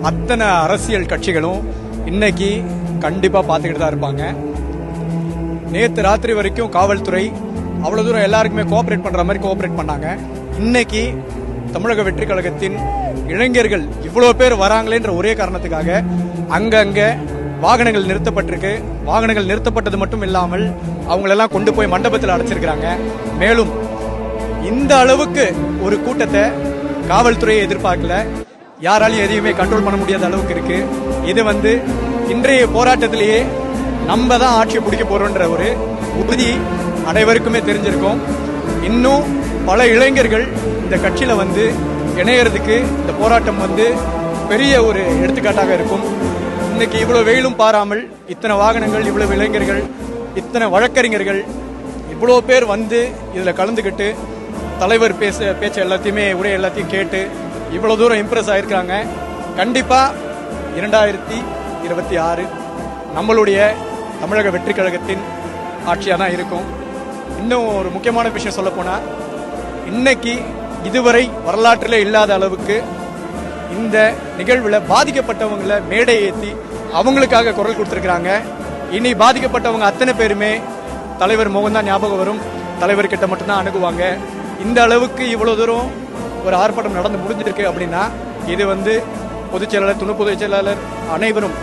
அத்தனை அரசியல் கட்சிகளும் இன்னைக்கு கண்டிப்பா பார்த்துக்கிட்டு தான் இருப்பாங்க. நேற்று ராத்திரி வரைக்கும் காவல்துறை அவ்வளவு தூரம் எல்லாருக்குமே கோஆபரேட் பண்ற மாதிரி கோஆபரேட் பண்ணாங்க. இன்னைக்கு தமிழக வெற்றி கழகத்தின் இளைஞர்கள் இவ்வளவு பேர் வராங்களேன்ற ஒரே காரணத்துக்காக அங்கங்க வாகனங்கள் நிறுத்தப்பட்டிருக்கு. வாகனங்கள் நிறுத்தப்பட்டது மட்டும் இல்லாமல் அவங்களெல்லாம் கொண்டு போய் மண்டபத்தில் அடைச்சிருக்கிறாங்க. மேலும் இந்த அளவுக்கு ஒரு கூட்டத்தை காவல்துறையை எதிர்பார்க்கல, யாராலையும் எதையுமே கண்ட்ரோல் பண்ண முடியாத அளவுக்கு இருக்கு. இது இன்றைய போராட்டத்திலேயே நம்ம தான் ஆட்சியை பிடிக்க போறோம்ன்ற ஒரு உறுதி அனைவருக்குமே தெரிஞ்சிருக்கும். இன்னும் பல இளைஞர்கள் இந்த கட்சியில இணையறதுக்கு இந்த போராட்டம் பெரிய ஒரு எடுத்துக்காட்டாக இருக்கும். இன்னைக்கு இவ்வளவு வெயிலும் பாராமல் இத்தனை வாகனங்கள், இவ்வளவு இளைஞர்கள், இத்தனை வழக்கறிஞர்கள், இவ்வளவு பேர் இதுல கலந்துக்கிட்டு தலைவர் பேச்ச எல்லாத்தையுமே உரை எல்லாத்தையும் கேட்டு இவ்வளவு தூரம் இம்ப்ரெஸ் ஆயிருக்காங்க. கண்டிப்பா 2026 நம்மளுடைய தமிழக வெற்றி கழகத்தின் ஆட்சியாக தான் இருக்கும். இன்னும் ஒரு முக்கியமான விஷயம் சொல்ல போனா, இன்னைக்கு இதுவரை வரலாற்றிலே இல்லாத அளவுக்கு இந்த நிகழ்வுல பாதிக்கப்பட்டவங்களை மேடை ஏற்றி அவங்களுக்காக குரல் கொடுத்திருக்கிறாங்க. இனி பாதிக்கப்பட்டவங்க அத்தனை பேருமே தலைவர் மோகன் தான் ஞாபகம் வரும், தலைவர்கிட்ட மட்டும்தான் அணுகுவாங்க. இந்த அளவுக்கு இவ்வளவு தூரம் ஒரு ஆர்ப்பாட்டம் நடந்து முடிஞ்சிருக்கு அப்படின்னா இது பொதுச் செயலாளர், துணை பொதுச் செயலாளர் அனைவரும்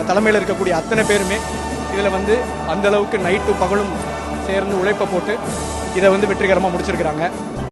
தலைமையில் இருக்கக்கூடிய அத்தனை பேருமே இதுல அந்த அளவுக்கு நைட்டு பகலும் சேர்ந்து உழைப்பை போட்டு இதை வெற்றிகரமாக முடிச்சிருக்கிறாங்க.